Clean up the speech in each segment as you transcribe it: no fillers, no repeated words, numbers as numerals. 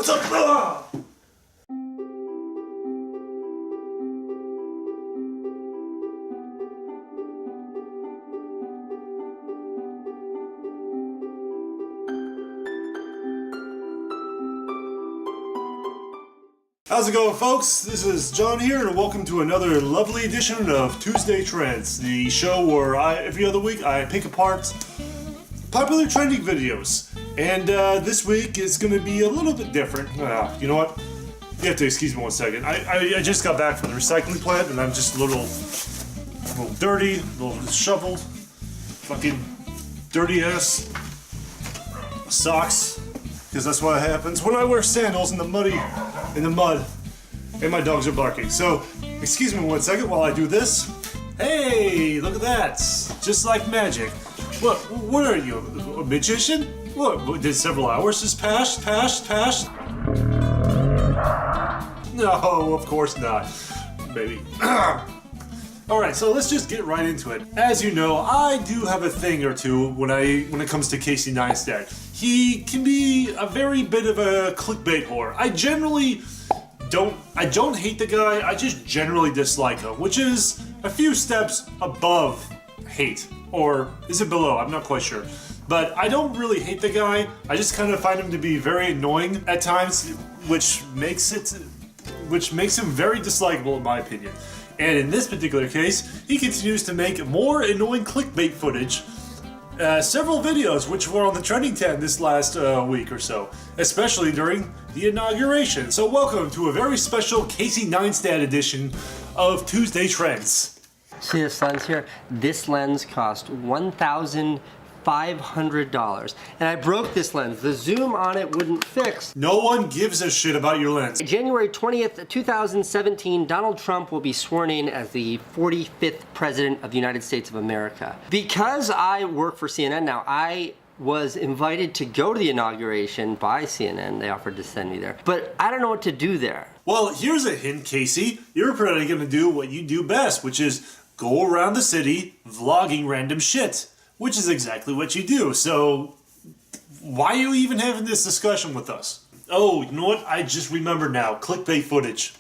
What's up? How's it going, folks? This is John here, and welcome to another lovely edition of Tuesday Trends, the show where every other week I pick apart popular trending videos. And this week is going to be a little bit different. You know what? You have to excuse me one second. I just got back from the recycling plant, and I'm just a little dirty, a little disheveled, fucking dirty ass socks. Because that's what happens when I wear sandals in the mud, and my dogs are barking. So, excuse me one second while I do this. Hey, look at that! Just like magic. What are you, a magician? What, did several hours just pass? No, of course not, baby. Alright, so let's just get right into it. As you know, I do have a thing or two when it comes to Casey Neistat. He can be a very bit of a clickbait whore. I don't hate the guy, I just generally dislike him, which is a few steps above hate. Or is it below? I'm not quite sure. But I don't really hate the guy, I just kind of find him to be very annoying at times, which makes him very dislikable in my opinion. And in this particular case, he continues to make more annoying clickbait footage. Several videos which were on the trending tab this last week or so, especially during the inauguration. So welcome to a very special Casey Neistat edition of Tuesday Trends. See this lens here? This lens cost $1,500. And I broke this lens. The zoom on it wouldn't fix. No one gives a shit about your lens. January 20th, 2017, Donald Trump will be sworn in as the 45th President of the United States of America. Because I work for CNN now, I was invited to go to the inauguration by CNN. They offered to send me there. But I don't know what to do there. Well, here's a hint, Casey. You're probably going to do what you do best, which is go around the city vlogging random shit. Which is exactly what you do, so why are you even having this discussion with us? Oh, you know what? I just remembered now. Clickbait footage.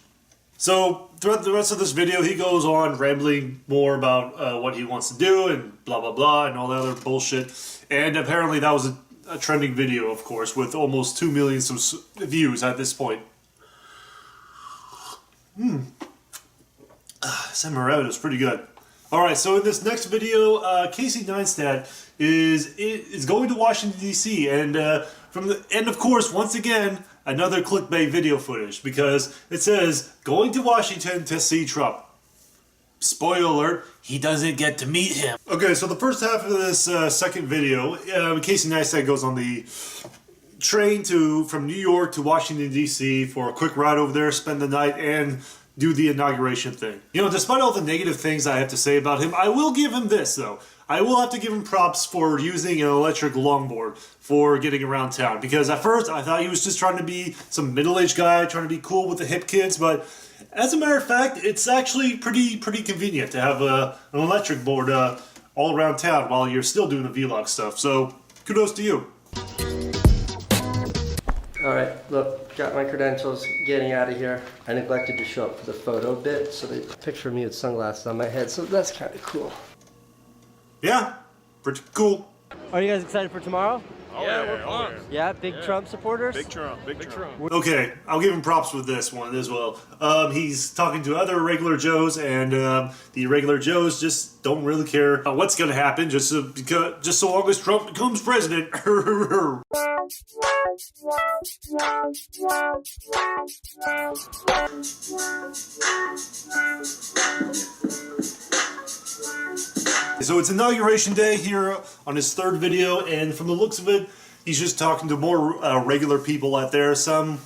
So, throughout the rest of this video, he goes on rambling more about what he wants to do and blah blah blah and all that other bullshit. And apparently that was a trending video, of course, with almost 2 million views at this point. Samaretta is pretty good. Alright, so in this next video, Casey Neistat is going to Washington, D.C. And of course, once again, another clickbait video footage, because it says, going to Washington to see Trump. Spoiler alert, he doesn't get to meet him. Okay, so the first half of this second video, Casey Neistat goes on the train from New York to Washington, D.C. for a quick ride over there, spend the night, and do the inauguration thing. You know, despite all the negative things I have to say about him, I will give him this, though. I will have to give him props for using an electric longboard for getting around town. Because at first, I thought he was just trying to be some middle-aged guy, trying to be cool with the hip kids, but as a matter of fact, it's actually pretty convenient to have an electric board all around town while you're still doing the vlog stuff. So, kudos to you. Alright, look, got my credentials, getting out of here. I neglected to show up for the photo bit, so they picture me with sunglasses on my head, so that's kind of cool. Yeah, pretty cool. Are you guys excited for tomorrow? Oh, yeah, we're pumped. Yeah, big Trump supporters? Big Trump. Okay, I'll give him props with this one as well. He's talking to other regular Joes, and the regular Joes just don't really care what's going to happen, just so long as Trump becomes president. So it's Inauguration Day here on his third video, and from the looks of it, he's just talking to more regular people out there, some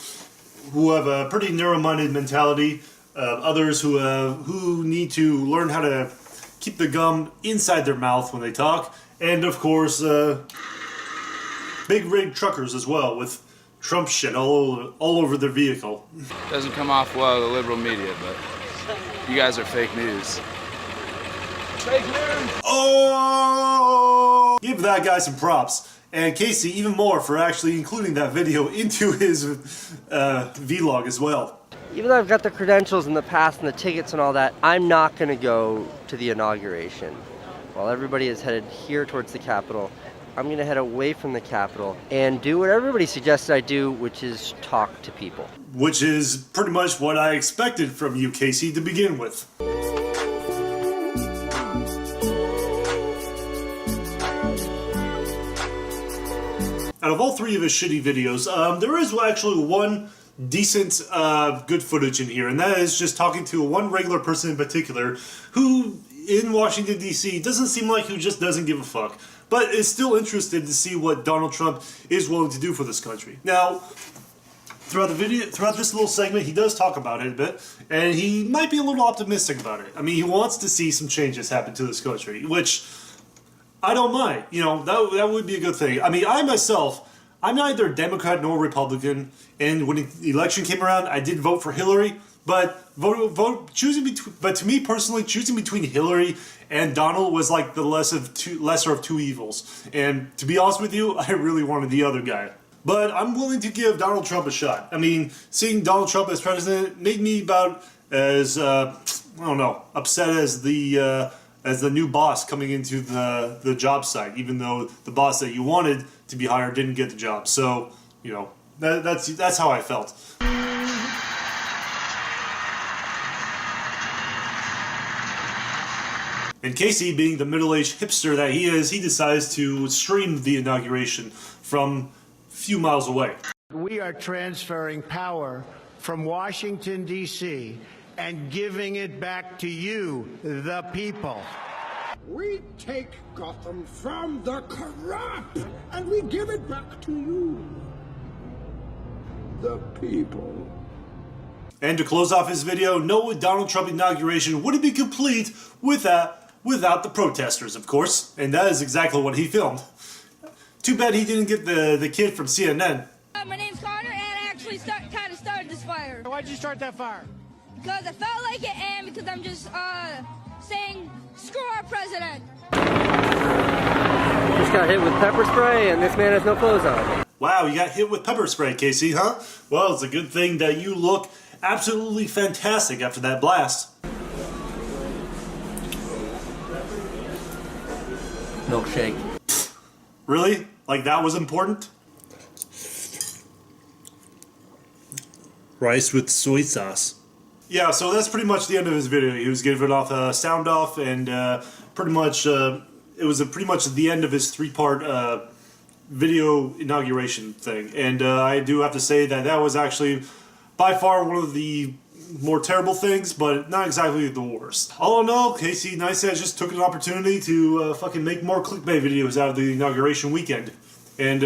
who have a pretty narrow-minded mentality, others who need to learn how to keep the gum inside their mouth when they talk, and of course, big rig truckers as well, with Trump shit all over their vehicle. Doesn't come off well with the liberal media, but you guys are fake news. Fake news! Oh! Give that guy some props. And Casey even more for actually including that video into his vlog as well. Even though I've got the credentials in the past and the tickets and all that, I'm not going to go to the inauguration. While everybody is headed here towards the Capitol, I'm going to head away from the Capitol and do what everybody suggested I do, which is talk to people. Which is pretty much what I expected from you, Casey, to begin with. Out of all three of his shitty videos, there is actually one decent good footage in here, and that is just talking to one regular person in particular who, in Washington, D.C., doesn't seem like he just doesn't give a fuck, but is still interested to see what Donald Trump is willing to do for this country. Now, throughout this little segment, he does talk about it a bit, and he might be a little optimistic about it. I mean, he wants to see some changes happen to this country, which I don't mind. You know, that would be a good thing. I mean, I myself, I'm neither Democrat nor Republican, and when the election came around, I did vote for Hillary, but but to me personally, choosing between Hillary and Donald was like the lesser of two evils. And to be honest with you, I really wanted the other guy. But I'm willing to give Donald Trump a shot. I mean, seeing Donald Trump as president made me about as I don't know, upset as the new boss coming into the job site, even though the boss that you wanted to be hired didn't get the job. So, you know, that's how I felt. And Casey, being the middle-aged hipster that he is, he decides to stream the inauguration from a few miles away. We are transferring power from Washington, D.C., and giving it back to you, the people. We take Gotham from the corrupt, and we give it back to you, the people. And to close off his video, no Donald Trump inauguration wouldn't be complete without the protesters, of course. And that is exactly what he filmed. Too bad he didn't get the kid from CNN. My name's Connor, and I actually kind of started this fire. Why'd you start that fire? Because I felt like it, and because I'm just saying, screw our president. Just got hit with pepper spray, and this man has no clothes on. Wow, you got hit with pepper spray, Casey, huh? Well, it's a good thing that you look absolutely fantastic after that blast. Milkshake. Really? Like that was important? Rice with soy sauce. Yeah, so that's pretty much the end of his video. He was giving off a sound off, and pretty much it was pretty much the end of his three-part video inauguration thing. And I do have to say that was actually by far one of the more terrible things, but not exactly the worst. All in all, Casey Neistat just took an opportunity to fucking make more clickbait videos out of the inauguration weekend. And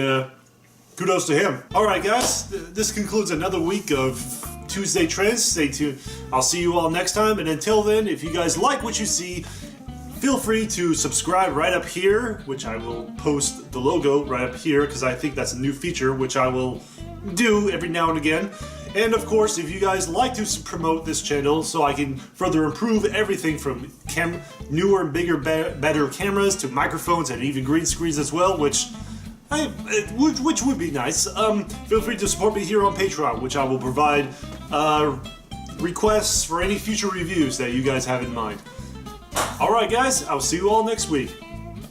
kudos to him. Alright guys, this concludes another week of Tuesday Trends. Stay tuned. I'll see you all next time, and until then, if you guys like what you see, feel free to subscribe right up here, which I will post the logo right up here, because I think that's a new feature, which I will do every now and again. And of course, if you guys like to promote this channel so I can further improve everything from newer and bigger, better cameras to microphones and even green screens as well, which would be nice, feel free to support me here on Patreon, which I will provide requests for any future reviews that you guys have in mind. Alright guys, I'll see you all next week.